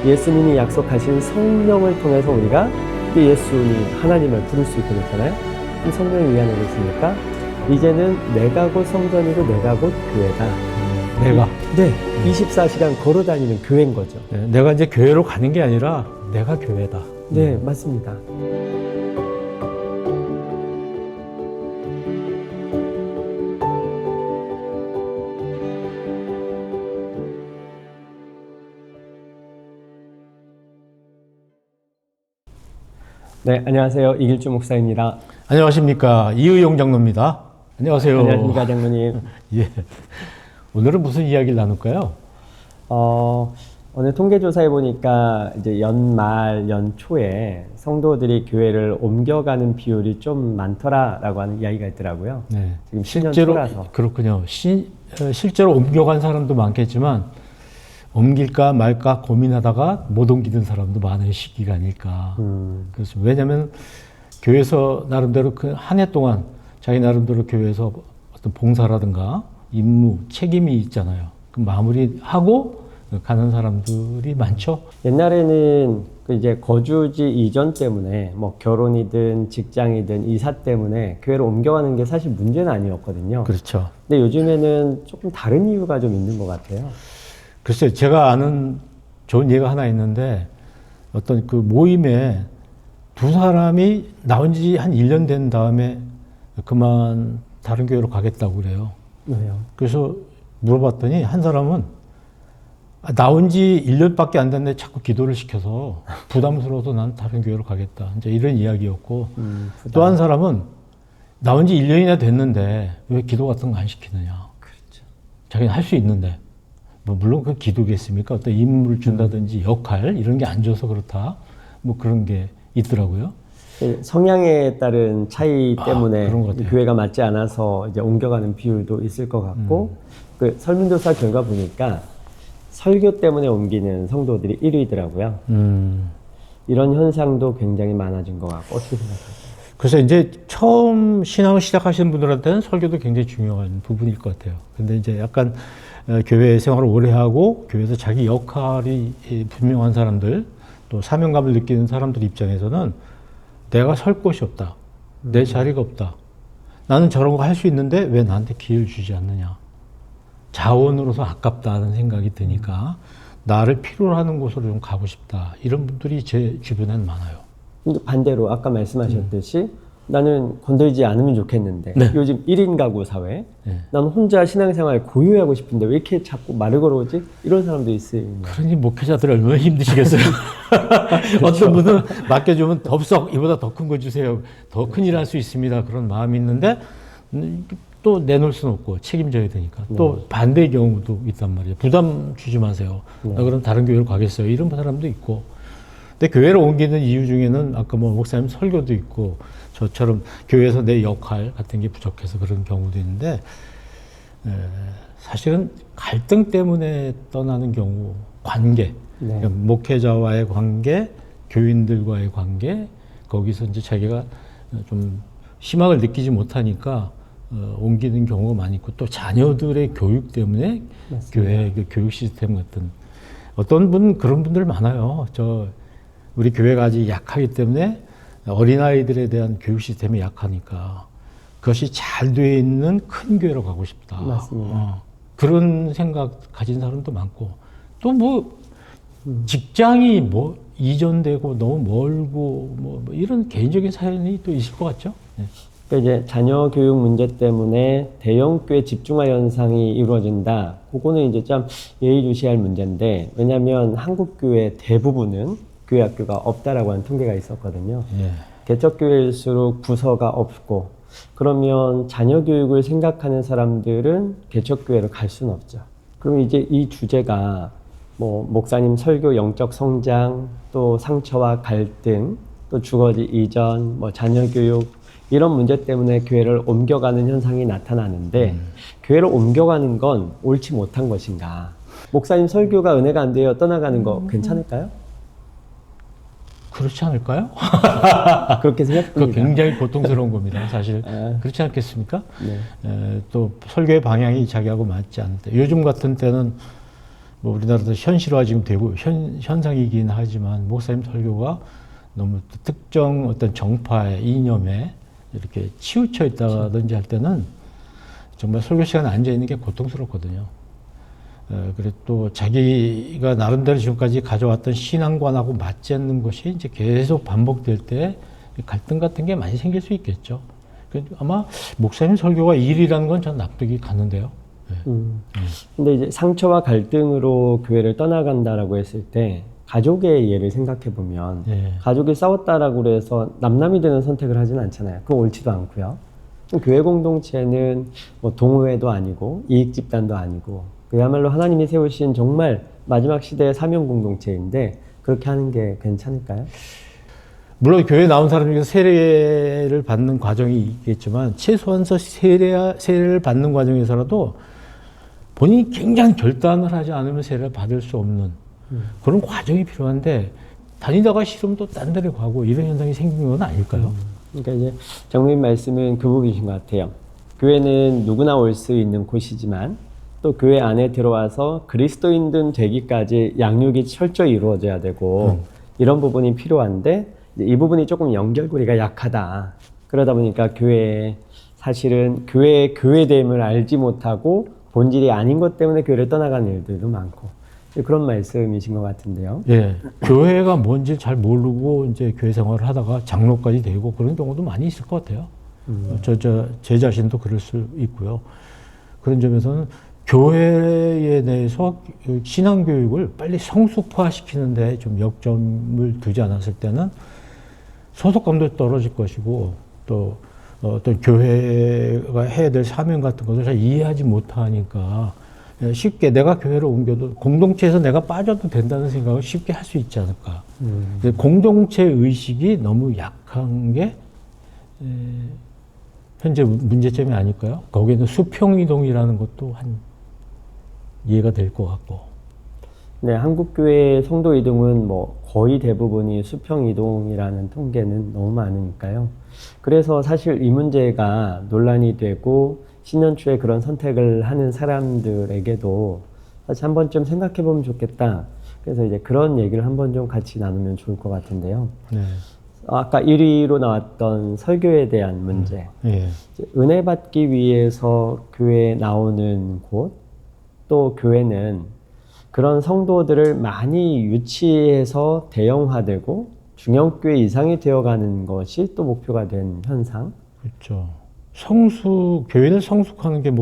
예수님이 약속하신 성령을 통해서 우리가 그 예수님 하나님을 부를 수 있게 됐잖아요. 그럼 성령이 왜 안 오겠습니까? 이제는 내가 곧 성전이고 내가 곧 교회다. 내가. 네, 24시간 걸어 다니는 교회인 거죠. 네, 내가 이제 교회로 가는 게 아니라 내가 교회다. 네, 맞습니다. 네, 안녕하세요. 이길주 목사입니다. 안녕하십니까. 이의용 장로입니다. 안녕하세요. 안녕하십니까, 장로님. 예. 오늘은 무슨 이야기를 나눌까요? 오늘 통계조사해 보니까 이제 연말, 연초에 성도들이 교회를 옮겨가는 비율이 좀 많더라라고 하는 이야기가 있더라고요. 네. 지금 신년 실제로 초라서. 그렇군요. 실제로 옮겨간 사람도 많겠지만 옮길까 말까 고민하다가 못 옮기는 사람도 많은 시기가 아닐까. 그래서 왜냐하면 교회에서 나름대로 그 한 해 동안 자기 나름대로 교회에서 어떤 봉사라든가 임무, 책임이 있잖아요. 그 마무리하고 가는 사람들이 많죠. 옛날에는 그 이제 거주지 이전 때문에 뭐 결혼이든 직장이든 이사 때문에 교회를 옮겨가는 게 사실 문제는 아니었거든요. 그렇죠. 근데 요즘에는 조금 다른 이유가 좀 있는 것 같아요. 글쎄요, 제가 아는 좋은 예가 하나 있는데 어떤 그 모임에 두 사람이 나온 지 한 1년 된 다음에 그만 다른 교회로 가겠다고 그래요. 왜요? 그래서 물어봤더니 한 사람은 나온 지 1년밖에 안 됐는데 자꾸 기도를 시켜서 부담스러워서 난 다른 교회로 가겠다. 이제 이런 이야기였고 또 한 사람은 나온 지 1년이나 됐는데 왜 기도 같은 거 안 시키느냐. 그렇죠. 자기는 할 수 있는데. 뭐 물론 그 기도겠습니까? 어떤 임무를 준다든지 역할 이런 게 안 줘서 그렇다. 뭐 그런 게 있더라고요. 성향에 따른 차이 때문에 그런 것 같아요. 교회가 맞지 않아서 이제 옮겨가는 비율도 있을 것 같고 그 설문조사 결과 보니까 설교 때문에 옮기는 성도들이 1위더라고요. 이런 현상도 굉장히 많아진 것 같고 어떻게 생각하세요? 그래서 이제 처음 신앙을 시작하시는 분들한테는 설교도 굉장히 중요한 부분일 것 같아요. 근데 이제 약간 교회 생활을 오래 하고 교회에서 자기 역할이 분명한 사람들 또 사명감을 느끼는 사람들 입장에서는 내가 설 곳이 없다. 내 자리가 없다. 나는 저런 거 할 수 있는데 왜 나한테 기회를 주지 않느냐. 자원으로서 아깝다는 생각이 드니까 나를 필요로 하는 곳으로 좀 가고 싶다. 이런 분들이 제 주변에는 많아요. 근데 반대로 아까 말씀하셨듯이 나는 건들지 않으면 좋겠는데 네. 요즘 1인 가구 사회 네. 나는 혼자 신앙생활 고유하고 싶은데 왜 이렇게 자꾸 말을 걸어오지? 이런 사람도 있습니다. 그러니 목회자들 얼마나 힘드시겠어요. 어떤 분은 맡겨주면 덥석 이보다 더 큰 거 주세요. 더 큰 일 할 수 있습니다. 그런 마음이 있는데 또 내놓을 수는 없고 책임져야 되니까. 또 반대의 경우도 있단 말이에요. 부담 주지 마세요. 나 그럼 다른 교회로 가겠어요. 이런 사람도 있고. 근데 교회를 옮기는 이유 중에는 아까 뭐 목사님 설교도 있고 저처럼 교회에서 내 역할 같은 게 부족해서 그런 경우도 있는데 사실은 갈등 때문에 떠나는 경우 관계 그러니까 목회자와의 관계 교인들과의 관계 거기서 이제 자기가 좀 희망을 느끼지 못하니까 옮기는 경우가 많이 있고 또 자녀들의 교육 때문에 맞습니다. 교회 그 교육 시스템 같은 어떤 분 그런 분들 많아요. 우리 교회가 아직 약하기 때문에 어린아이들에 대한 교육 시스템이 약하니까 그것이 잘 돼 있는 큰 교회로 가고 싶다. 맞습니다. 그런 생각 가진 사람도 많고 또 뭐 직장이 뭐 이전되고 너무 멀고 뭐 이런 개인적인 사연이 또 있을 것 같죠. 네. 그러니까 이제 자녀 교육 문제 때문에 대형교회 집중화 현상이 이루어진다. 그거는 이제 좀 예의주시할 문제인데 왜냐하면 한국 교회 대부분은 교회 학교가 없다라고 하는 통계가 있었거든요. 예. 개척교회일수록 부서가 없고 그러면 자녀 교육을 생각하는 사람들은 개척교회로 갈 수는 없죠. 그럼 이제 이 주제가 뭐 목사님 설교 영적 성장 또 상처와 갈등 또 주거지 이전 뭐 자녀 교육 이런 문제 때문에 교회를 옮겨가는 현상이 나타나는데 교회를 옮겨가는 건 옳지 못한 것인가? 목사님 설교가 은혜가 안 되어 떠나가는 거 괜찮을까요? 그렇지 않을까요? 그렇게 그 생각합니다. 굉장히 고통스러운 겁니다. 사실 그렇지 않겠습니까? 네. 또 설교의 방향이 자기하고 맞지 않을 때 요즘 같은 때는 뭐 우리나라도 현실화 지금 되고 현상이긴 하지만 목사님 설교가 너무 특정 어떤 정파의 이념에 이렇게 치우쳐 있다든지 할 때는 정말 설교 시간에 앉아 있는 게 고통스럽거든요. 그리고 또 자기가 나름대로 지금까지 가져왔던 신앙관하고 맞지 않는 것이 이제 계속 반복될 때 갈등 같은 게 많이 생길 수 있겠죠. 아마 목사님 설교가 일이라는 건 전 납득이 가는데요. 근데 이제 상처와 갈등으로 교회를 떠나간다라고 했을 때 가족의 예를 생각해 보면 가족이 싸웠다라고 해서 남남이 되는 선택을 하진 않잖아요. 그건 옳지도 않고요. 교회 공동체는 뭐 동호회도 아니고 이익 집단도 아니고 그야말로 하나님이 세우신 정말 마지막 시대의 사명 공동체인데 그렇게 하는 게 괜찮을까요? 물론 교회에 나온 사람 중에서 세례를 받는 과정이 있겠지만 최소한 세례를 받는 과정에서라도 본인이 굉장히 결단을 하지 않으면 세례를 받을 수 없는 그런 과정이 필요한데 다니다가 싫으면 또 딴 데로 가고 이런 현상이 생기는 건 아닐까요? 그러니까 이제 장로님 말씀은 그 부분이신 것 같아요. 교회는 누구나 올 수 있는 곳이지만 또 교회 안에 들어와서 그리스도인들 되기까지 양육이 철저히 이루어져야 되고 이런 부분이 필요한데 이 부분이 조금 연결고리가 약하다. 그러다 보니까 교회에 사실은 교회됨을 알지 못하고 본질이 아닌 것 때문에 교회를 떠나가는 일들도 많고 그런 말씀이신 것 같은데요. 예, 교회가 뭔지 잘 모르고 이제 교회 생활을 하다가 장로까지 되고 그런 경우도 많이 있을 것 같아요. 제 자신도 그럴 수 있고요. 그런 점에서는 교회에 대해서 신앙 교육을 빨리 성숙화시키는데 좀 역점을 두지 않았을 때는 소속감도 떨어질 것이고 또 어떤 교회가 해야 될 사명 같은 것을 잘 이해하지 못하니까 쉽게 내가 교회로 옮겨도 공동체에서 내가 빠져도 된다는 생각을 쉽게 할 수 있지 않을까. 공동체 의식이 너무 약한 게 현재 문제점이 아닐까요? 거기에는 수평이동이라는 것도 한 이해가 될 것 같고. 네, 한국교회 성도 이동은 뭐 거의 대부분이 수평 이동이라는 통계는 너무 많으니까요. 그래서 사실 이 문제가 논란이 되고 신년 초에 그런 선택을 하는 사람들에게도 사실 한 번쯤 생각해 보면 좋겠다. 그래서 이제 그런 얘기를 한번 좀 같이 나누면 좋을 것 같은데요. 네. 아까 1위로 나왔던 설교에 대한 문제. 예. 은혜 받기 위해서 교회에 나오는 곳, 또 교회는 그런 성도들을 많이 유치해서 대형화되고 중형교회 이상이 되어가는 것이 또 목표가 된 현상. 그렇죠. 교회를 성숙하는 게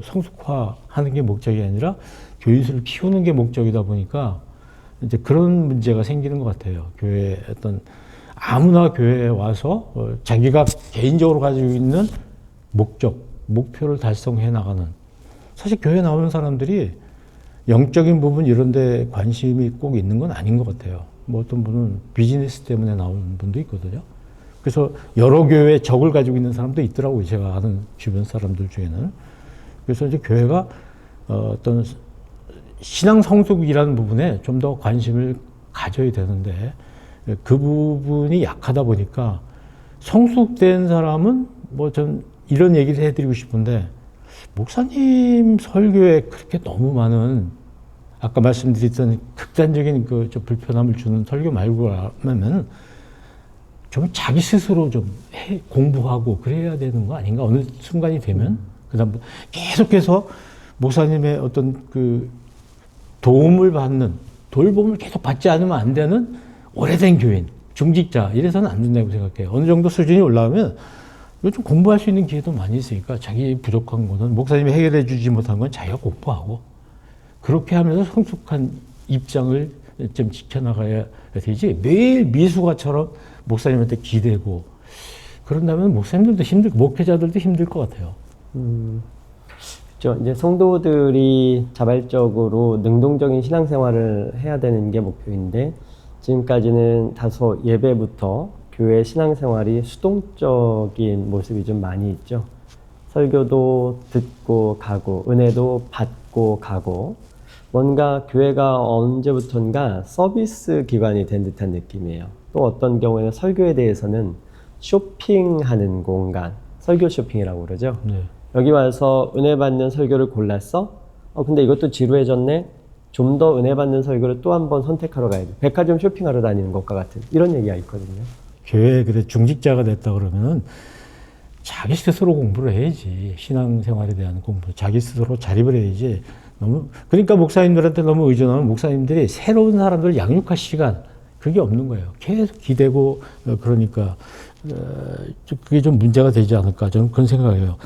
성숙화하는 게 목적이 아니라 교인수를 키우는 게 목적이다 보니까 이제 그런 문제가 생기는 것 같아요. 교회 아무나 교회에 와서 자기가 개인적으로 가지고 있는 목표를 달성해 나가는. 사실 교회 나오는 사람들이 영적인 부분 이런 데 관심이 꼭 있는 건 아닌 것 같아요. 뭐 어떤 분은 비즈니스 때문에 나오는 분도 있거든요. 그래서 여러 교회에 적을 가지고 있는 사람도 있더라고요. 제가 아는 주변 사람들 중에는. 그래서 이제 교회가 어떤 신앙 성숙이라는 부분에 좀 더 관심을 가져야 되는데 그 부분이 약하다 보니까 성숙된 사람은 뭐 전 이런 얘기를 해드리고 싶은데 목사님 설교에 그렇게 너무 많은 아까 말씀드렸던 극단적인 좀 불편함을 주는 설교 말고 하면 좀 자기 스스로 좀 공부하고 그래야 되는 거 아닌가? 어느 순간이 되면 그다음 계속해서 목사님의 어떤 도움을 받는 돌봄을 계속 받지 않으면 안 되는 오래된 교인, 중직자 이래서는 안 된다고 생각해요. 어느 정도 수준이 올라오면 요즘 공부할 수 있는 기회도 많이 있으니까 자기 부족한 거는 목사님이 해결해 주지 못한 건 자기가 공부하고 그렇게 하면서 성숙한 입장을 좀 지켜나가야 되지 매일 미숙아처럼 목사님한테 기대고 그런다면 목사님들도 목회자들도 힘들 것 같아요. 그렇죠. 이제 성도들이 자발적으로 능동적인 신앙생활을 해야 되는 게 목표인데 지금까지는 다소 예배부터 교회 신앙생활이 수동적인 모습이 좀 많이 있죠. 설교도 듣고 가고 은혜도 받고 가고 뭔가 교회가 언제부턴가 서비스 기관이 된 듯한 느낌이에요. 또 어떤 경우에는 설교에 대해서는 쇼핑하는 공간, 설교 쇼핑이라고 그러죠. 네. 여기 와서 은혜 받는 설교를 골랐어? 근데 이것도 지루해졌네? 좀 더 은혜 받는 설교를 또 한 번 선택하러 가야 돼. 백화점 쇼핑하러 다니는 것과 같은 이런 얘기가 있거든요. 교회 그래 중직자가 됐다 그러면은 자기 스스로 공부를 해야지. 신앙생활에 대한 공부, 자기 스스로 자립을 해야지. 너무 그러니까 목사님들한테 너무 의존하면 목사님들이 새로운 사람들을 양육할 시간 그게 없는 거예요. 계속 기대고 그러니까 그게 좀 문제가 되지 않을까 저는 그런 생각이에요.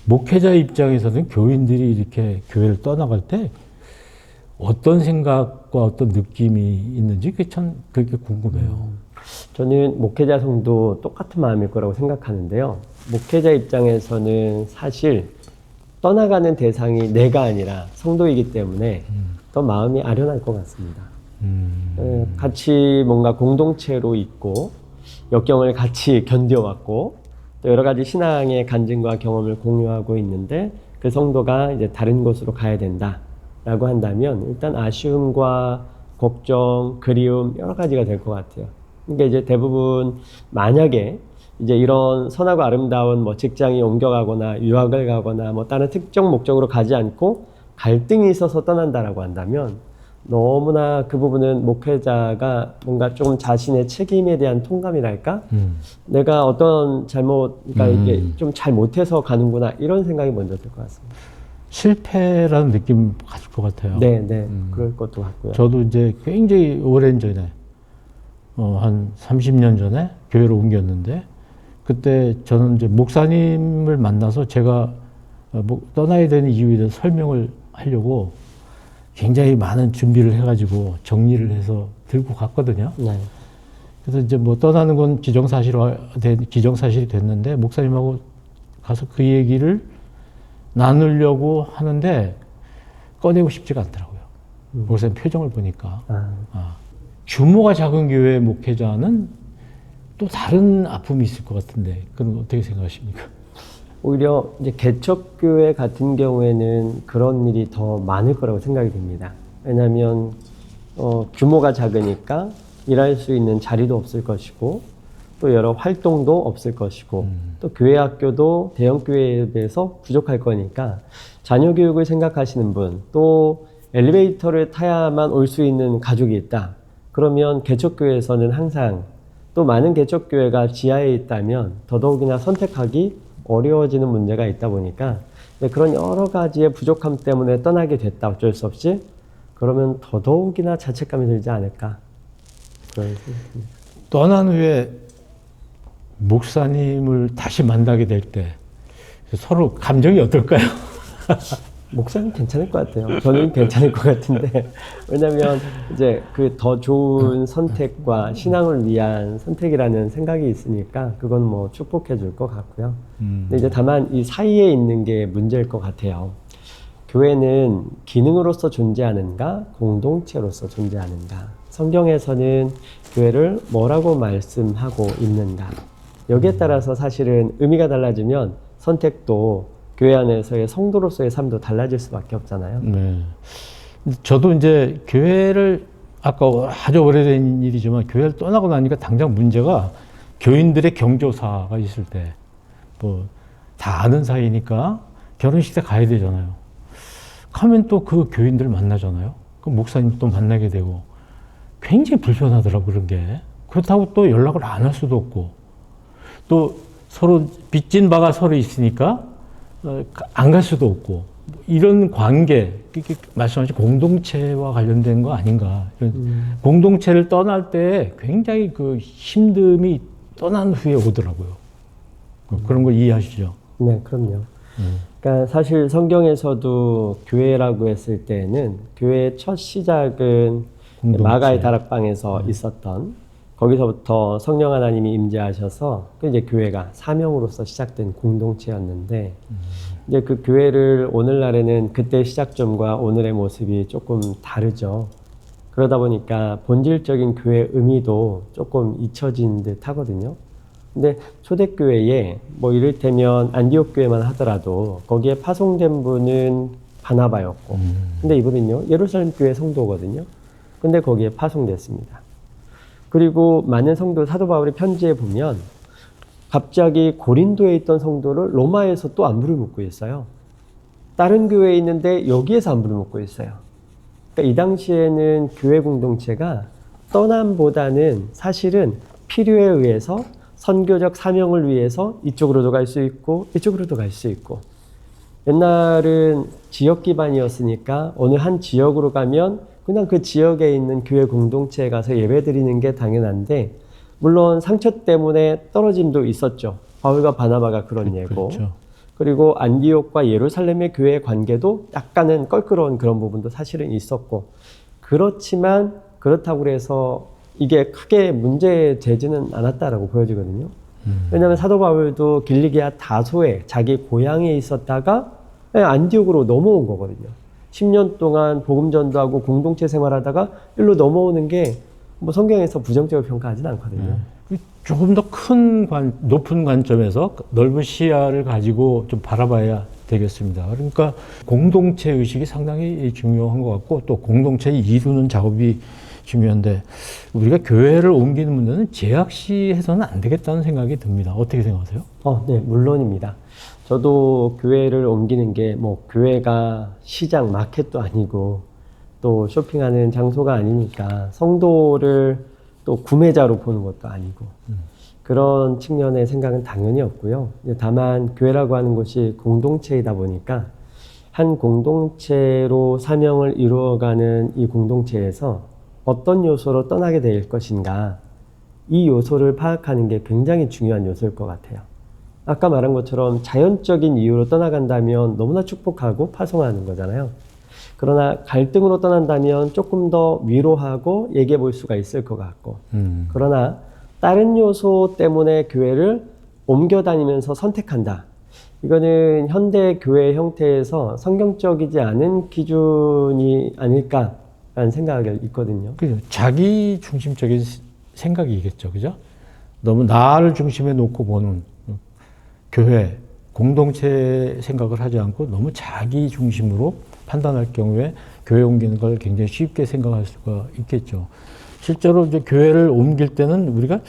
목회자 입장에서는 교인들이 이렇게 교회를 떠나갈 때 어떤 생각과 어떤 느낌이 있는지 그게 참 그게 궁금해요. 저는 목회자 성도 똑같은 마음일 거라고 생각하는데요. 목회자 입장에서는 사실 떠나가는 대상이 내가 아니라 성도이기 때문에 더 마음이 아련할 것 같습니다. 같이 뭔가 공동체로 있고 역경을 같이 견뎌왔고 또 여러 가지 신앙의 간증과 경험을 공유하고 있는데 그 성도가 이제 다른 곳으로 가야 된다라고 한다면 일단 아쉬움과 걱정, 그리움 여러 가지가 될 것 같아요. 그러니까 이제 대부분 만약에 이제 이런 선하고 아름다운 뭐 직장이 옮겨가거나 유학을 가거나 뭐 다른 특정 목적으로 가지 않고 갈등이 있어서 떠난다라고 한다면 너무나 그 부분은 목회자가 뭔가 좀 자신의 책임에 대한 통감이랄까? 내가 어떤 잘못, 그러니까 이게 좀 잘 못해서 가는구나 이런 생각이 먼저 들 것 같습니다. 실패라는 느낌 가질 것 같아요. 네, 네, 그럴 것도 같고요. 저도 이제 굉장히 오랜 전에 한 30년 전에 교회로 옮겼는데 그때 저는 이제 목사님을 만나서 제가 떠나야 되는 이유에 대해서 설명을 하려고 굉장히 많은 준비를 해가지고 정리를 해서 들고 갔거든요. 네. 그래서 이제 뭐 떠나는 건 기정사실이 됐는데 목사님하고 가서 그 얘기를 나누려고 하는데 꺼내고 싶지가 않더라고요. 목사님 표정을 보니까. 규모가 작은 교회 목회자는 또 다른 아픔이 있을 것 같은데 그건 어떻게 생각하십니까? 오히려 이제 개척교회 같은 경우에는 그런 일이 더 많을 거라고 생각이 듭니다. 왜냐하면 규모가 작으니까 일할 수 있는 자리도 없을 것이고 또 여러 활동도 없을 것이고 또 교회 학교도 대형 교회에 비해서 부족할 거니까 자녀 교육을 생각하시는 분 또 엘리베이터를 타야만 올 수 있는 가족이 있다. 그러면 개척교회에서는 항상 또 많은 개척교회가 지하에 있다면 더더욱이나 선택하기 어려워지는 문제가 있다 보니까 그런 여러 가지의 부족함 때문에 떠나게 됐다. 어쩔 수 없이. 그러면 더더욱이나 자책감이 들지 않을까. 그런 생각입니다. 떠난 후에 목사님을 다시 만나게 될 때 서로 감정이 어떨까요? 목사님 괜찮을 것 같아요. 저는 괜찮을 것 같은데 왜냐하면 이제 그 더 좋은 선택과 신앙을 위한 선택이라는 생각이 있으니까 그건 뭐 축복해 줄 것 같고요. 근데 이제 다만 이 사이에 있는 게 문제일 것 같아요. 교회는 기능으로서 존재하는가, 공동체로서 존재하는가. 성경에서는 교회를 뭐라고 말씀하고 있는가. 여기에 따라서 사실은 의미가 달라지면 선택도 교회 안에서의 성도로서의 삶도 달라질 수밖에 없잖아요. 네. 저도 이제 교회를 아까 아주 오래된 일이지만 교회를 떠나고 나니까 당장 문제가 교인들의 경조사가 있을 때 뭐 다 아는 사이니까 결혼식 때 가야 되잖아요. 가면 또 그 교인들 만나잖아요. 그 목사님 또 만나게 되고 굉장히 불편하더라고 그런 게. 그렇다고 또 연락을 안 할 수도 없고 또 서로 빚진 바가 서로 있으니까 안 갈 수도 없고 이런 관계 말씀하신 공동체와 관련된 거 아닌가. 공동체를 떠날 때 굉장히 그 힘듦이 떠난 후에 오더라고요. 그런 거 이해하시죠? 네, 그럼요. 그러니까 사실 성경에서도 교회라고 했을 때는 교회의 첫 시작은 공동체. 마가의 다락방에서 있었던 거기서부터 성령 하나님이 임재하셔서 그 이제 교회가 사명으로서 시작된 공동체였는데 이제 그 교회를 오늘날에는 그때 시작점과 오늘의 모습이 조금 다르죠. 그러다 보니까 본질적인 교회의 의미도 조금 잊혀진 듯 하거든요. 근데 초대교회에 뭐 이를테면 안디옥 교회만 하더라도 거기에 파송된 분은 바나바였고 근데 이분은요 예루살렘 교회 성도거든요. 근데 거기에 파송됐습니다. 그리고 많은 성도 사도 바울의 편지에 보면 갑자기 고린도에 있던 성도를 로마에서 또 안부를 묻고 있어요. 다른 교회에 있는데 여기에서 안부를 묻고 있어요. 그러니까 이 당시에는 교회 공동체가 떠남보다는 사실은 필요에 의해서 선교적 사명을 위해서 이쪽으로도 갈 수 있고 이쪽으로도 갈 수 있고, 옛날은 지역 기반이었으니까 어느 한 지역으로 가면 그냥 그 지역에 있는 교회 공동체에 가서 예배 드리는 게 당연한데, 물론 상처 때문에 떨어짐도 있었죠. 바울과 바나바가 그런 예고. 그렇죠. 그리고 안디옥과 예루살렘의 교회의 관계도 약간은 껄끄러운 그런 부분도 사실은 있었고, 그렇지만 그렇다고 해서 이게 크게 문제되지는 않았다라고 보여지거든요. 왜냐하면 사도 바울도 길리기아 다소에 자기 고향에 있었다가 안디옥으로 넘어온 거거든요. 10년 동안 복음 전도하고 공동체 생활하다가 일로 넘어오는 게 뭐 성경에서 부정적으로 평가하지는 않거든요. 조금 더 큰 높은 관점에서 넓은 시야를 가지고 좀 바라봐야 되겠습니다. 그러니까 공동체 의식이 상당히 중요한 것 같고, 또 공동체를 이루는 작업이 중요한데, 우리가 교회를 옮기는 문제는 제약시해서는 안 되겠다는 생각이 듭니다. 어떻게 생각하세요? 네, 물론입니다. 저도 교회를 옮기는 게 뭐 교회가 시장, 마켓도 아니고 또 쇼핑하는 장소가 아니니까 성도를 또 구매자로 보는 것도 아니고 그런 측면의 생각은 당연히 없고요. 다만 교회라고 하는 곳이 공동체이다 보니까 한 공동체로 사명을 이루어가는 이 공동체에서 어떤 요소로 떠나게 될 것인가, 이 요소를 파악하는 게 굉장히 중요한 요소일 것 같아요. 아까 말한 것처럼 자연적인 이유로 떠나간다면 너무나 축복하고 파송하는 거잖아요. 그러나 갈등으로 떠난다면 조금 더 위로하고 얘기해 볼 수가 있을 것 같고, 그러나 다른 요소 때문에 교회를 옮겨 다니면서 선택한다. 이거는 현대 교회 형태에서 성경적이지 않은 기준이 아닐까라는 생각이 있거든요. 자기 중심적인 생각이겠죠, 그죠? 너무 나를 중심에 놓고 보는 교회, 공동체 생각을 하지 않고 너무 자기 중심으로 판단할 경우에 교회 옮기는 걸 굉장히 쉽게 생각할 수가 있겠죠. 실제로 이제 교회를 옮길 때는 우리가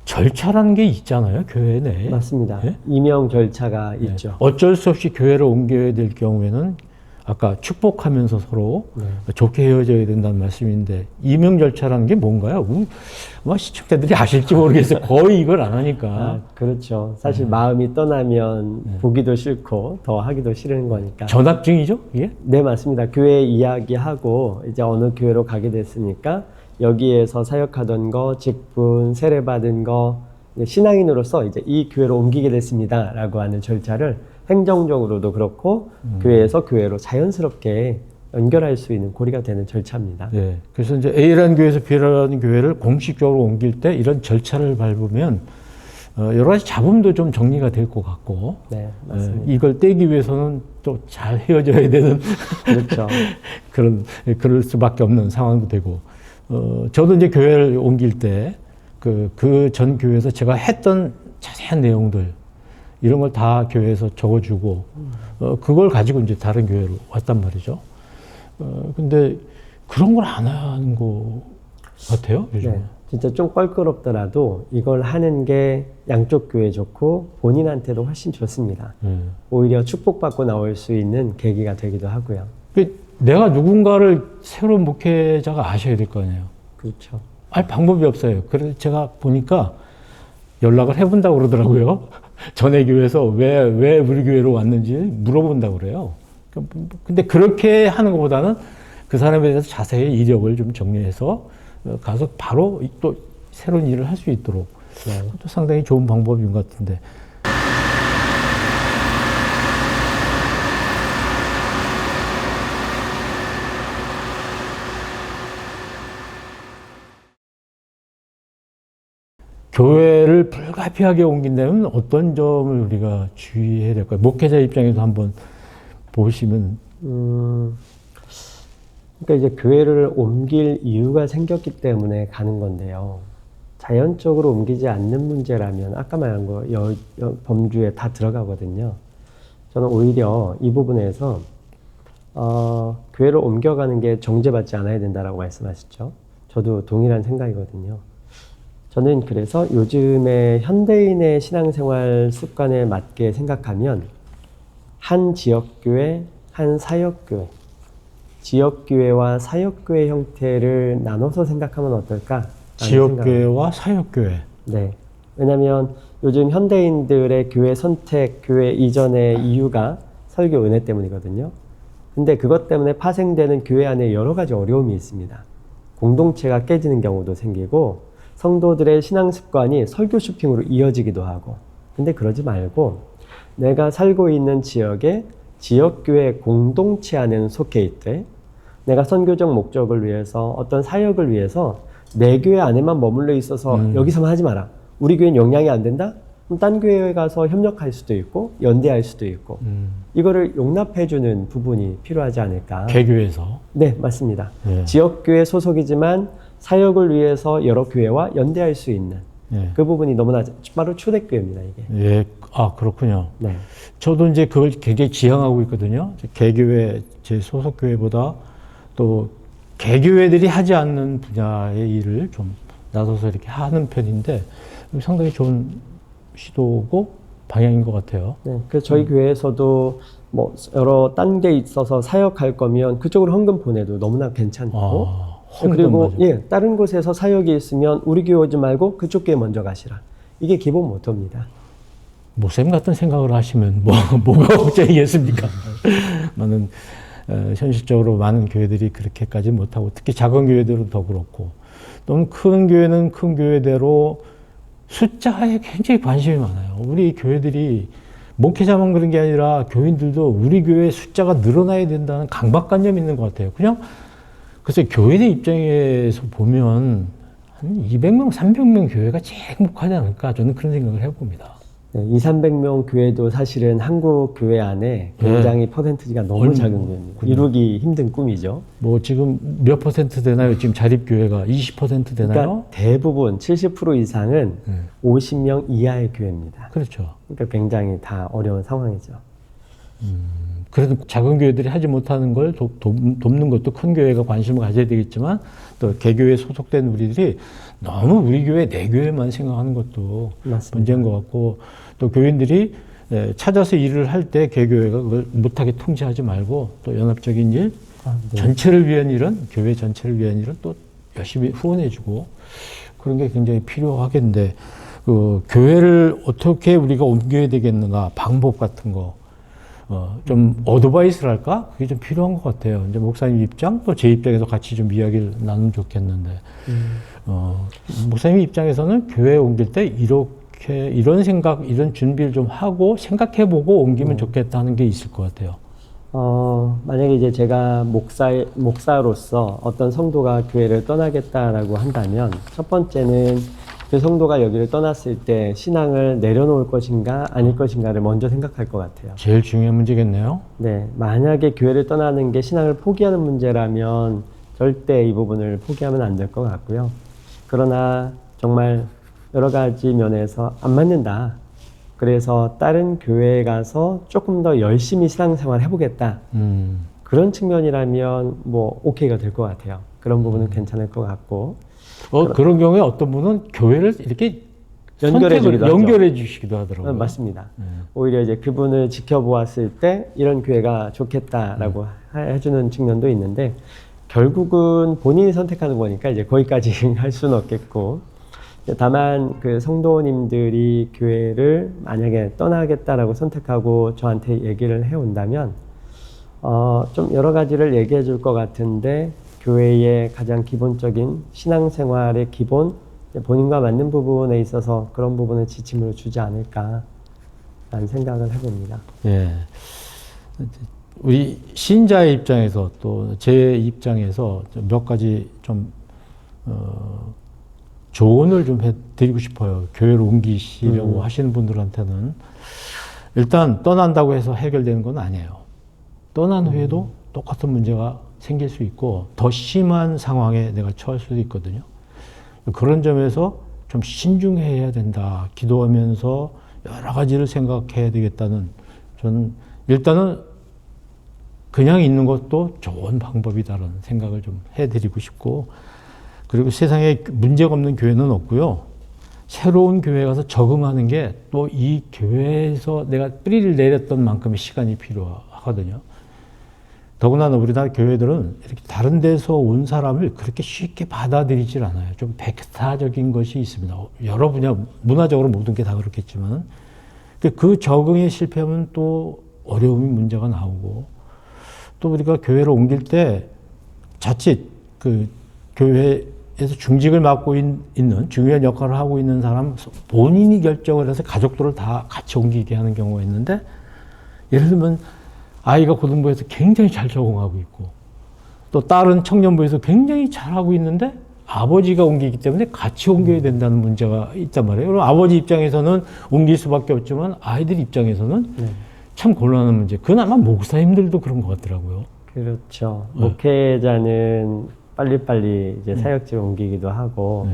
절차라는 게 있잖아요, 교회 내에. 맞습니다. 네? 임명 절차가 네. 있죠. 어쩔 수 없이 교회를 옮겨야 될 경우에는 아까 축복하면서 서로 좋게 헤어져야 된다는 말씀인데, 임명 절차라는 게 뭔가요? 뭐 시청자들이 아실지 모르겠어요. 거의 이걸 안 하니까. 그렇죠. 사실 마음이 떠나면 보기도 싫고 더 하기도 싫은 거니까. 전합증이죠, 이게? 네, 맞습니다. 교회 이야기하고 이제 어느 교회로 가게 됐으니까 여기에서 사역하던 거, 직분, 세례받은 거, 신앙인으로서 이제 이 교회로 옮기게 됐습니다라고 하는 절차를 행정적으로도 그렇고 교회에서 교회로 자연스럽게 연결할 수 있는 고리가 되는 절차입니다. 네. 그래서 이제 A라는 교회에서 B라는 교회를 공식적으로 옮길 때 이런 절차를 밟으면 여러 가지 잡음도 좀 정리가 될 것 같고, 네, 맞습니다. 이걸 떼기 위해서는 또 잘 헤어져야 되는 그렇죠. 그럴 수밖에 없는 상황도 되고, 저도 이제 교회를 옮길 때 그 전 교회에서 제가 했던 자세한 내용들, 이런 걸 다 교회에서 적어주고, 그걸 가지고 이제 다른 교회로 왔단 말이죠. 근데 그런 걸 안 하는 것 같아요, 요즘. 네, 진짜 좀 껄끄럽더라도 이걸 하는 게 양쪽 교회 좋고 본인한테도 훨씬 좋습니다. 오히려 축복받고 나올 수 있는 계기가 되기도 하고요. 내가 누군가를 새로운 목회자가 아셔야 될 거 아니에요. 그렇죠. 방법이 없어요. 그래서 제가 보니까 연락을 해본다고 그러더라고요. 전에 교회에서 왜 우리 교회로 왔는지 물어본다고 그래요. 근데 그렇게 하는 것보다는 그 사람에 대해서 자세히 이력을 좀 정리해서 가서 바로 또 새로운 일을 할 수 있도록, 또 상당히 좋은 방법인 것 같은데. 교회를 불가피하게 옮긴다면 어떤 점을 우리가 주의해야 될까요? 목회자 입장에서 한번 보시면. 그러니까 이제 교회를 옮길 이유가 생겼기 때문에 가는 건데요. 자연적으로 옮기지 않는 문제라면 아까 말한 거 범주에 다 들어가거든요. 저는 오히려 이 부분에서 교회를 옮겨가는 게 정죄받지 않아야 된다라고 말씀하셨죠. 저도 동일한 생각이거든요. 저는 그래서 요즘에 현대인의 신앙생활 습관에 맞게 생각하면 한 지역교회, 한 사역교회, 지역교회와 사역교회 형태를 나눠서 생각하면 어떨까? 지역교회와 사역교회. 네. 왜냐하면 요즘 현대인들의 교회 선택, 교회 이전의 이유가 설교 은혜 때문이거든요. 근데 그것 때문에 파생되는 교회 안에 여러 가지 어려움이 있습니다. 공동체가 깨지는 경우도 생기고 성도들의 신앙 습관이 설교 쇼핑으로 이어지기도 하고, 근데 그러지 말고 내가 살고 있는 지역에 지역교회 공동체 안에는 속해 있되 내가 선교적 목적을 위해서 어떤 사역을 위해서 내 교회 안에만 머물러 있어서 여기서만 하지 마라. 우리 교회는 영향이 안 된다? 그럼 딴 교회에 가서 협력할 수도 있고 연대할 수도 있고 이거를 용납해주는 부분이 필요하지 않을까. 개교에서. 네, 맞습니다. 예. 지역교회 소속이지만 사역을 위해서 여러 교회와 연대할 수 있는 예. 그 부분이 너무나 바로 초대교회입니다, 이게. 예, 아, 그렇군요. 네. 저도 이제 그걸 굉장히 지향하고 있거든요. 개교회, 제 소속 교회보다 또 개교회들이 하지 않는 분야의 일을 좀 나서서 이렇게 하는 편인데 상당히 좋은 시도고 방향인 것 같아요. 네. 그래서 저희 교회에서도 뭐 여러 딴 데 있어서 사역할 거면 그쪽으로 헌금 보내도 너무나 괜찮고. 헌금 그리고 맞아. 예, 다른 곳에서 사역이 있으면 우리 교회 오지 말고 그쪽 교회 먼저 가시라. 이게 기본 모토입니다. 목사님 같은 생각을 하시면 뭐가 걱정이겠습니까? 나는 현실적으로 많은 교회들이 그렇게까지 못하고 특히 작은 교회들은 더 그렇고 또는 큰 교회는 큰 교회대로 숫자에 굉장히 관심이 많아요. 우리 교회들이 목회자만 그런 게 아니라 교인들도 우리 교회 숫자가 늘어나야 된다는 강박관념이 있는 것 같아요. 그냥 글쎄 교회의 입장에서 보면 한 200명, 300명 교회가 제일 행복하지 않을까 저는 그런 생각을 해봅니다. 네, 200~300명 교회도 사실은 한국 교회 안에 굉장히 퍼센티지가 너무 작은 교회입니다. 이루기 힘든 꿈이죠. 뭐 지금 몇 퍼센트 되나요? 지금 자립교회가 20% 되나요? 그러니까 대부분 70% 이상은 50명 이하의 교회입니다. 그렇죠. 그러니까 굉장히 다 어려운 상황이죠. 그래도 작은 교회들이 하지 못하는 걸 돕는 것도 큰 교회가 관심을 가져야 되겠지만 또 개교회에 소속된 우리들이 너무 우리 교회, 내 교회만 생각하는 것도 맞습니다. 문제인 것 같고 또 교인들이 찾아서 일을 할 때 개교회가 그걸 못하게 통제하지 말고 또 연합적인 일, 네. 전체를 위한 일은 교회 전체를 위한 일은 또 열심히 후원해주고 그런 게 굉장히 필요하겠는데 그 교회를 어떻게 우리가 옮겨야 되겠는가 방법 같은 거 좀 어드바이스를 할까? 그게 좀 필요한 것 같아요. 이제 목사님 입장, 또 제 입장에서 같이 좀 이야기를 나누면 좋겠는데, 목사님 입장에서는 교회 옮길 때 이런 생각, 이런 준비를 좀 하고 생각해보고 옮기면 좋겠다 하는 게 있을 것 같아요. 만약에 이제 제가 목사로서 어떤 성도가 교회를 떠나겠다라고 한다면, 첫 번째는 그 성도가 여기를 떠났을 때 신앙을 내려놓을 것인가 아닐 것인가를 먼저 생각할 것 같아요. 제일 중요한 문제겠네요. 네, 만약에 교회를 떠나는 게 신앙을 포기하는 문제라면 절대 이 부분을 포기하면 안 될 것 같고요. 그러나 정말 여러 가지 면에서 안 맞는다. 그래서 다른 교회에 가서 조금 더 열심히 신앙생활 해보겠다. 그런 측면이라면 뭐 오케이가 될 것 같아요. 그런 부분은 괜찮을 것 같고. 그런 경우에 어떤 분은 교회를 이렇게 연결해 주시기도 하더라고요. 맞습니다. 오히려 이제 그분을 지켜보았을 때 이런 교회가 좋겠다라고 해주는 측면도 있는데 결국은 본인이 선택하는 거니까 이제 거기까지 할 수는 없겠고 다만 그 성도님들이 교회를 만약에 떠나겠다라고 선택하고 저한테 얘기를 해온다면 좀 여러 가지를 얘기해 줄 것 같은데 교회의 가장 기본적인 신앙생활의 기본, 본인과 맞는 부분에 있어서 그런 부분을 지침을 주지 않을까라는 생각을 해봅니다. 예. 우리 신자의 입장에서 또 제 입장에서 몇 가지 좀 조언을 좀 해드리고 싶어요. 교회를 옮기시려고 하시는 분들한테는 일단 떠난다고 해서 해결되는 건 아니에요. 떠난 후에도 똑같은 문제가 생길 수 있고 더 심한 상황에 내가 처할 수도 있거든요. 그런 점에서 좀 신중해야 된다. 기도하면서 여러 가지를 생각해야 되겠다는 저는 일단은 그냥 있는 것도 좋은 방법이다라는 생각을 좀 해드리고 싶고 그리고 세상에 문제가 없는 교회는 없고요. 새로운 교회에 가서 적응하는 게 또 이 교회에서 내가 뿌리를 내렸던 만큼의 시간이 필요하거든요. 더군다나 우리나라 교회들은 이렇게 다른 데서 온 사람을 그렇게 쉽게 받아들이질 않아요. 좀 백타적인 것이 있습니다. 여러 분야, 문화적으로 모든 게 다 그렇겠지만, 그 적응에 실패하면 또 어려움이 문제가 나오고, 또 우리가 교회를 옮길 때 자칫 그 교회에서 중직을 맡고 있는 중요한 역할을 하고 있는 사람 본인이 결정을 해서 가족들을 다 같이 옮기게 하는 경우가 있는데, 예를 들면 아이가 고등부에서 굉장히 잘 적응하고 있고 또 딸은 청년부에서 굉장히 잘하고 있는데 아버지가 옮기기 때문에 같이 옮겨야 된다는 문제가 있단 말이에요. 그럼 아버지 입장에서는 옮길 수밖에 없지만 아이들 입장에서는 참 곤란한 문제. 그건 아마 목사님들도 그런 것 같더라고요. 그렇죠. 목회자는 빨리빨리 이제 사역지를 옮기기도 하고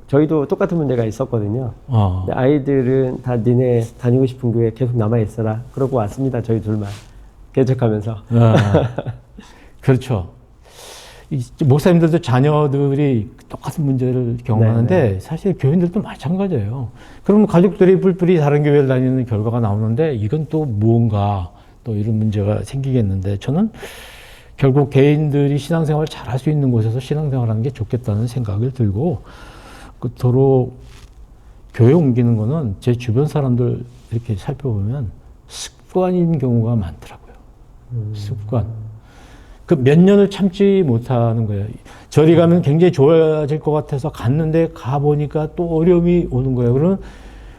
저희도 똑같은 문제가 있었거든요. 근데 아이들은 다 니네 다니고 싶은 교회 계속 남아있어라. 그러고 왔습니다. 저희 둘만. 개척하면서. 그렇죠. 목사님들도 자녀들이 똑같은 문제를 경험하는데 사실 교인들도 마찬가지예요. 그러면 가족들이 뿔뿔이 다른 교회를 다니는 결과가 나오는데 이건 또 무언가 또 이런 문제가 생기겠는데 저는 결국 개인들이 신앙생활을 잘할 수 있는 곳에서 신앙생활하는 게 좋겠다는 생각을 들고 끝으로 교회 옮기는 거는 제 주변 사람들 이렇게 살펴보면 습관인 경우가 많더라고요. 습관. 그 몇 년을 참지 못하는 거예요. 저리 가면 굉장히 좋아질 것 같아서 갔는데 가보니까 또 어려움이 오는 거예요. 그러면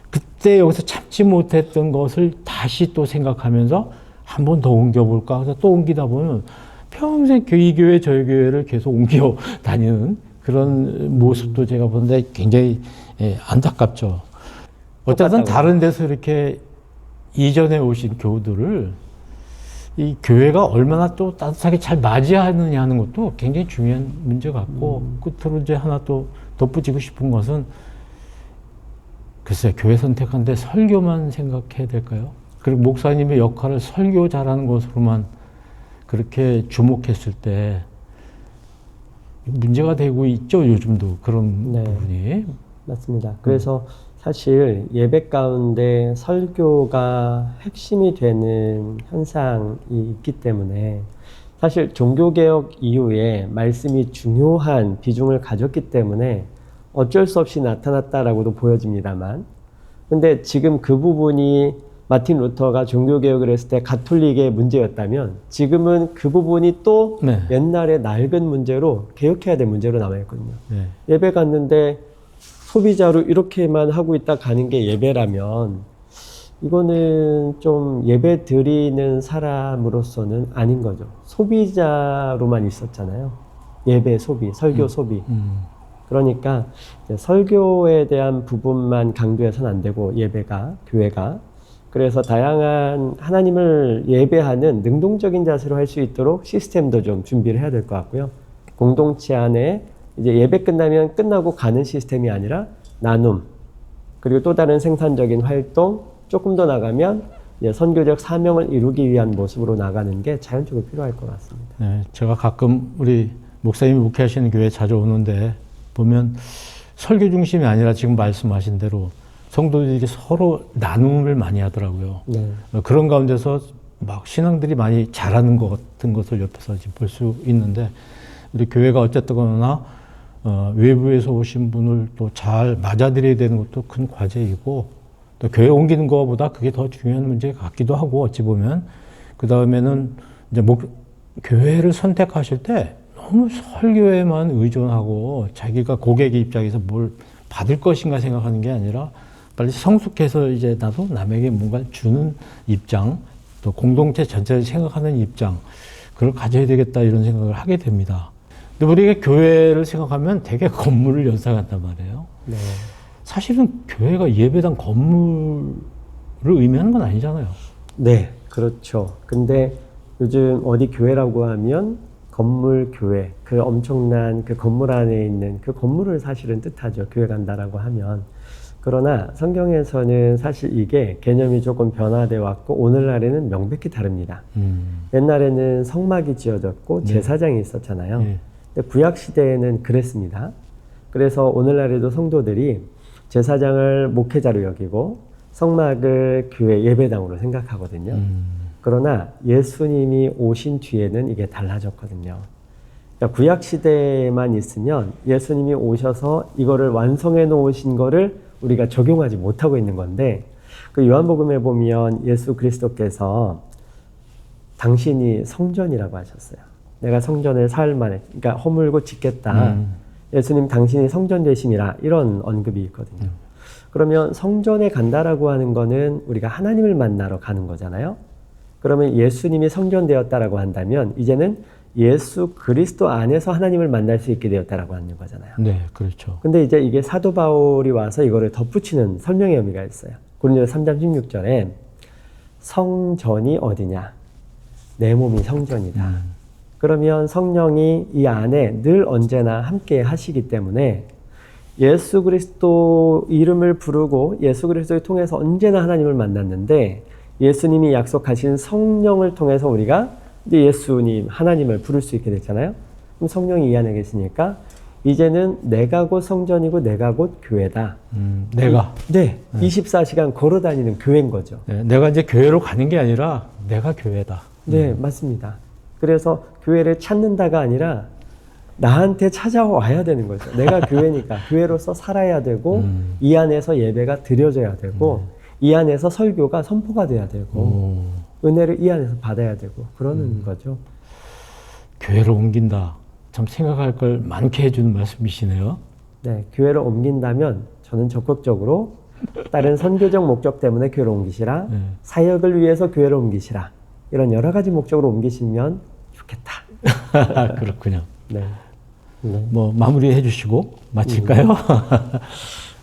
그때 여기서 참지 못했던 것을 다시 또 생각하면서 한 번 더 옮겨볼까 해서 또 옮기다 보면 평생 이 교회 저 교회를 계속 옮겨 다니는 그런 모습도 제가 보는데 굉장히 안타깝죠. 어쨌든 다른 데서 이렇게 이전에 오신 교우들을 이 교회가 얼마나 또 따뜻하게 잘 맞이하느냐 하는 것도 굉장히 중요한 문제 같고 끝으로 이제 하나 또 덧붙이고 싶은 것은 글쎄 교회 선택하는데 설교만 생각해야 될까요? 그리고 목사님의 역할을 설교 잘하는 것으로만 그렇게 주목했을 때 문제가 되고 있죠. 요즘도 그런 부분이. 맞습니다. 그래서 사실 예배 가운데 설교가 핵심이 되는 현상이 있기 때문에 사실 종교개혁 이후에 말씀이 중요한 비중을 가졌기 때문에 어쩔 수 없이 나타났다라고도 보여집니다만 근데 지금 그 부분이 마틴 루터가 종교개혁을 했을 때 가톨릭의 문제였다면 지금은 그 부분이 또 옛날의 낡은 문제로 개혁해야 될 문제로 남아있거든요. 예배 갔는데 소비자로 이렇게만 하고 있다 가는 게 예배라면 이거는 좀 예배 드리는 사람으로서는 아닌 거죠. 소비자로만 있었잖아요. 예배 소비, 설교 소비. 그러니까 이제 설교에 대한 부분만 강조해서는 안 되고 예배가, 교회가 그래서 다양한 하나님을 예배하는 능동적인 자세로 할 수 있도록 시스템도 좀 준비를 해야 될 것 같고요. 공동체 안에 이제 예배 끝나면 끝나고 가는 시스템이 아니라 나눔, 그리고 또 다른 생산적인 활동, 조금 더 나가면 이제 선교적 사명을 이루기 위한 모습으로 나가는 게 자연적으로 필요할 것 같습니다. 네, 제가 가끔 우리 목사님이 목회하시는 교회 자주 오는데 보면 설교 중심이 아니라 지금 말씀하신 대로 성도들이 서로 나눔을 많이 하더라고요. 그런 가운데서 막 신앙들이 많이 잘하는 것 같은 것을 옆에서 볼 수 있는데 우리 교회가 어쨌거나 외부에서 오신 분을 또 잘 맞아들여야 되는 것도 큰 과제이고 또 교회 옮기는 것보다 그게 더 중요한 문제 같기도 하고 어찌 보면 그 다음에는 이제 교회를 선택하실 때 너무 설교에만 의존하고 자기가 고객의 입장에서 뭘 받을 것인가 생각하는 게 아니라 빨리 성숙해서 이제 나도 남에게 뭔가 주는 입장, 또 공동체 전체를 생각하는 입장, 그걸 가져야 되겠다 이런 생각을 하게 됩니다. 근데 우리가 교회를 생각하면 되게 건물을 연상한단 말이에요. 사실은 교회가 예배당 건물을 의미하는 건 아니잖아요. 네, 그렇죠. 근데 요즘 어디 교회라고 하면 건물 교회, 그 엄청난 그 건물 안에 있는 그 건물을 사실은 뜻하죠. 교회 간다라고 하면. 그러나 성경에서는 사실 이게 개념이 조금 변화되어 왔고 오늘날에는 명백히 다릅니다. 옛날에는 성막이 지어졌고 제사장이 있었잖아요. 근데 구약 시대에는 그랬습니다. 그래서 오늘날에도 성도들이 제사장을 목회자로 여기고 성막을 교회 예배당으로 생각하거든요. 그러나 예수님이 오신 뒤에는 이게 달라졌거든요. 그러니까 구약 시대에만 있으면 예수님이 오셔서 이거를 완성해 놓으신 거를 우리가 적용하지 못하고 있는 건데, 그 요한복음에 보면 예수 그리스도께서 당신이 성전이라고 하셨어요. 내가 성전을 사흘 만에, 그러니까 허물고 짓겠다. 예수님 당신이 성전 되심이라, 이런 언급이 있거든요. 그러면 성전에 간다라고 하는 거는 우리가 하나님을 만나러 가는 거잖아요. 그러면 예수님이 성전 되었다라고 한다면 이제는 예수 그리스도 안에서 하나님을 만날 수 있게 되었다라고 하는 거잖아요. 네, 그렇죠. 근데 이제 이게 사도 바울이 와서 이거를 덧붙이는 설명의 의미가 있어요. 고린도서 3장 16절에 성전이 어디냐? 내 몸이 성전이다. 그러면 성령이 이 안에 늘 언제나 함께 하시기 때문에 예수 그리스도 이름을 부르고 예수 그리스도를 통해서 언제나 하나님을 만났는데, 예수님이 약속하신 성령을 통해서 우리가 이제 예수님, 하나님을 부를 수 있게 됐잖아요. 그럼 성령이 이 안에 계시니까 이제는 내가 곧 성전이고 내가 곧 교회다. 내가. 네. 24시간 걸어 다니는 교회인 거죠. 네, 내가 이제 교회로 가는 게 아니라 내가 교회다. 네, 맞습니다. 그래서 교회를 찾는다가 아니라 나한테 찾아와야 되는 거죠. 내가 교회니까 교회로서 살아야 되고 이 안에서 예배가 드려져야 되고 이 안에서 설교가 선포가 돼야 되고 은혜를 이 안에서 받아야 되고 그러는 거죠. 교회로 옮긴다. 참 생각할 걸 많게 해주는 말씀이시네요. 네, 교회를 옮긴다면 저는 적극적으로 다른 선교적 목적 때문에 교회를 옮기시라, 사역을 위해서 교회를 옮기시라, 이런 여러 가지 목적으로 옮기시면 좋겠다. 그렇군요. 네. 네. 뭐 마무리해 주시고 마칠까요?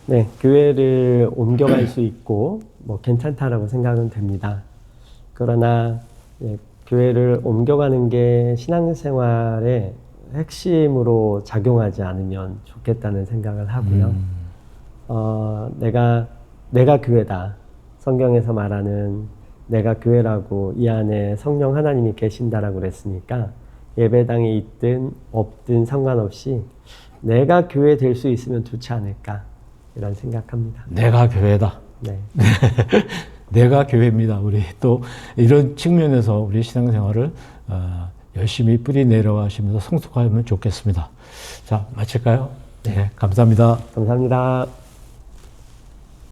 네, 교회를 옮겨갈 수 있고 뭐 괜찮다라고 생각은 됩니다. 그러나 교회를 옮겨가는 게 신앙생활의 핵심으로 작용하지 않으면 좋겠다는 생각을 하고요. 내가 교회다. 성경에서 말하는 내가 교회라고, 이 안에 성령 하나님이 계신다라고 그랬으니까 예배당에 있든 없든 상관없이 내가 교회 될 수 있으면 좋지 않을까, 이런 생각합니다. 내가 교회다. 네. 내가 교회입니다. 우리 또 이런 측면에서 우리 신앙생활을 열심히 뿌리 내려가시면서 성숙하면 좋겠습니다. 자, 마칠까요? 네, 감사합니다. 감사합니다.